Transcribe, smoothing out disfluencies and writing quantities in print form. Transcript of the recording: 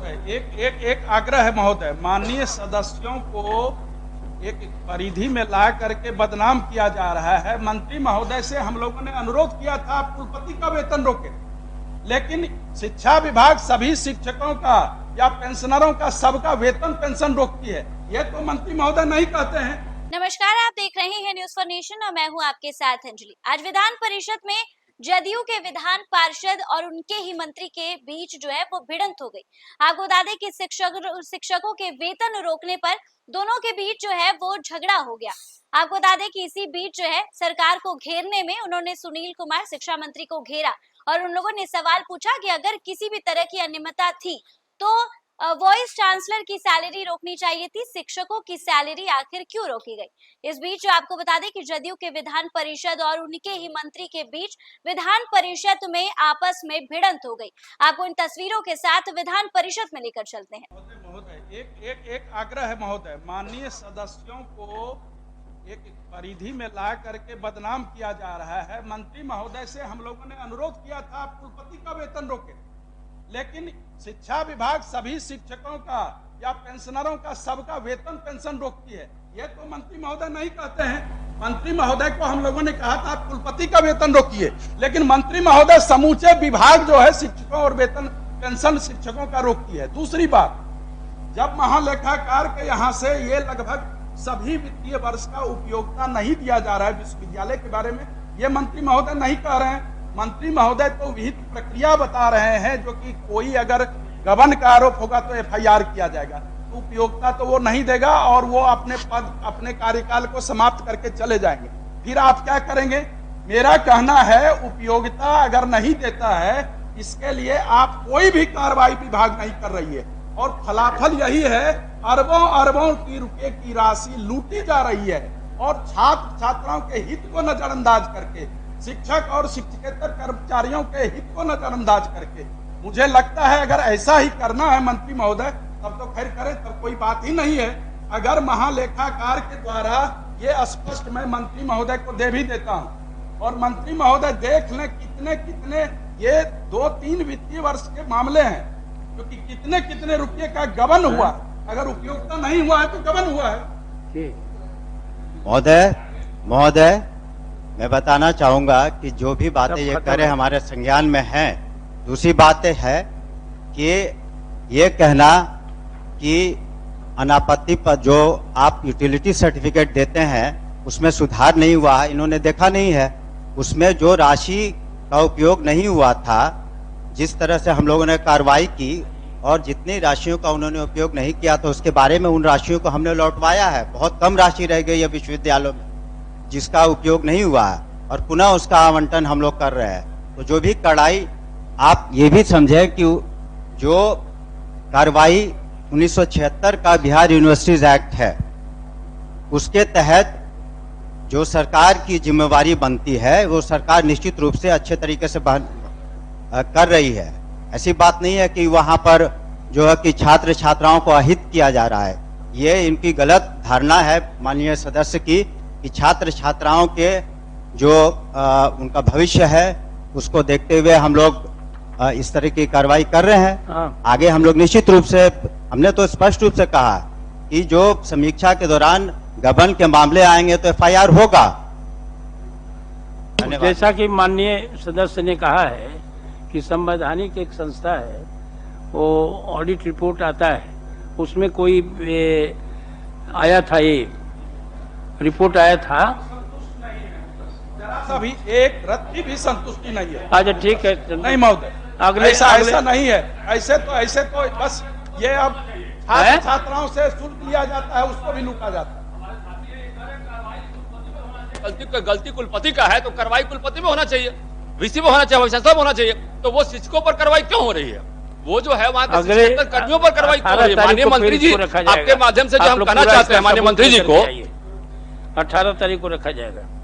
महोदय, एक आग्रह है महोदय, माननीय सदस्यों को एक परिधि में ला करके बदनाम किया जा रहा है। मंत्री महोदय से हम लोगों ने अनुरोध किया था आप कुलपति का वेतन रोके, लेकिन शिक्षा विभाग सभी शिक्षकों का या पेंशनरों का सबका वेतन पेंशन रोकती है। ये तो मंत्री महोदय नहीं कहते हैं। नमस्कार, आप देख रहे हैं न्यूज फॉर नेशन और मैं हूं आपके साथ अंजलि। आज विधान परिषद में जदयू के विधान पार्षद और उनके ही मंत्री के बीच जो है वो भिड़ंत हो गई। आपको बता दें कि शिक्षकों के वेतन रोकने पर दोनों के बीच जो है वो झगड़ा हो गया। आपको बता दें कि इसी बीच जो है सरकार को घेरने में उन्होंने सुनील कुमार शिक्षा मंत्री को घेरा और उन लोगों ने सवाल पूछा कि अगर किसी भी तरह की अनियमितता थी तो वाइस चांसलर की सैलरी रोकनी चाहिए थी, शिक्षकों की सैलरी आखिर क्यों रोकी गई। इस बीच आपको बता दें कि जदयू के विधान परिषद और उनके ही मंत्री के बीच विधान परिषद में आपस में भिड़ंत हो गई। आपको इन तस्वीरों के साथ विधान परिषद में लेकर चलते हैं। महोदय, एक आग्रह है महोदय, माननीय सदस्यों को एक परिधि में ला करके बदनाम किया जा रहा है। मंत्री महोदय से हम लोगों ने अनुरोध किया था आप कुलपति का वेतन रोके, लेकिन शिक्षा विभाग सभी शिक्षकों का या पेंशनरों का सबका वेतन पेंशन रोकती है। ये तो मंत्री महोदय नहीं कहते हैं। मंत्री महोदय को हम लोगों ने कहा था आप कुलपति का वेतन रोकिए, लेकिन मंत्री महोदय समूचे विभाग जो है शिक्षकों और वेतन पेंशन शिक्षकों का रोकती है। दूसरी बात, जब महालेखाकार के यहाँ से ये लगभग सभी वित्तीय वर्ष का उपयोगिता नहीं दिया जा रहा है विश्वविद्यालय के बारे में, ये मंत्री महोदय नहीं कह रहे हैं। मंत्री महोदय तो विहित प्रक्रिया बता रहे हैं, जो कि कोई अगर गबन का आरोप होगा तो एफआईआर किया जाएगा, तो उपयोगिता तो वो नहीं देगा और वो अपने कार्यकाल को समाप्त करके चले जाएंगे। फिर आप क्या करेंगे? मेरा कहना है उपयोगिता अगर नहीं देता है इसके लिए आप कोई भी कार्रवाई विभाग नहीं कर रही है, और फलाफल यही है अरबों अरबों की रुपए की राशि लूटी जा रही है और छात्र छात्राओं के हित को नजरअंदाज करके, शिक्षक और शिक्षकेतर कर्मचारियों के हित को नजरअंदाज करके। मुझे लगता है अगर ऐसा ही करना है मंत्री महोदय तब तो खैर करें, तब कोई बात ही नहीं है। अगर महालेखाकार के द्वारा ये स्पष्ट मैं मंत्री महोदय को दे भी देता हूं, और मंत्री महोदय देख लें कितने कितने ये 2-3 वित्तीय वर्ष के मामले हैं, क्योंकि कितने कितने रुपये का गबन हुआ। अगर उपयोगिता नहीं हुआ है तो गबन हुआ है। महोदय मैं बताना चाहूंगा कि जो भी बातें ये करें हमारे संज्ञान में हैं। दूसरी बात है कि ये कहना कि अनापत्ति पर जो आप यूटिलिटी सर्टिफिकेट देते हैं उसमें सुधार नहीं हुआ है, इन्होंने देखा नहीं है। उसमें जो राशि का उपयोग नहीं हुआ था, जिस तरह से हम लोगों ने कार्रवाई की और जितनी राशियों का उन्होंने उपयोग नहीं किया तो उसके बारे में उन राशियों को हमने लौटवाया है। बहुत कम राशि रह गई है विश्वविद्यालयों में जिसका उपयोग नहीं हुआ है, और पुनः उसका आवंटन हम लोग कर रहे हैं। तो जो भी कड़ाई, आप ये भी समझें कि जो कार्रवाई 1976 का बिहार यूनिवर्सिटीज एक्ट है उसके तहत जो सरकार की जिम्मेवारी बनती है वो सरकार निश्चित रूप से अच्छे तरीके से कर रही है। ऐसी बात नहीं है कि वहां पर जो है कि छात्र छात्राओं को अहित किया जा रहा है। ये इनकी गलत धारणा है माननीय सदस्य की कि छात्र छात्राओं के जो उनका भविष्य है उसको देखते हुए हम लोग इस तरह की कार्रवाई कर रहे हैं। आगे हम लोग निश्चित रूप से, हमने तो स्पष्ट रूप से कहा कि जो समीक्षा के दौरान गबन के मामले आएंगे तो एफआईआर होगा। जैसा कि माननीय सदस्य ने कहा है कि संवैधानिक एक संस्था है, वो ऑडिट रिपोर्ट आता है, उसमें कोई आया था, ये रिपोर्ट आया था, अभी एक रत्ती भी संतुष्टि नहीं है। अच्छा ठीक है, नहीं महोदय, ऐसा नहीं है। ऐसे तो बस ये अब छात्राओं से शुल्क लिया जाता है, उसको भी लूटा जाता है। गलती कुलपति का है तो कार्रवाई कुलपति में होना चाहिए, वीसी में होना चाहिए, में होना चाहिए। तो वो शिक्षकों पर कार्रवाई क्यों हो रही है? वो जो है वहाँ के शिक्षकेतर कर्मियों पर कार्रवाई क्यों हो रही है? माननीय मंत्री जी, आपके माध्यम से जो हम कहना चाहते हैं माननीय मंत्री जी को, 18 तारीख को रखा जाएगा।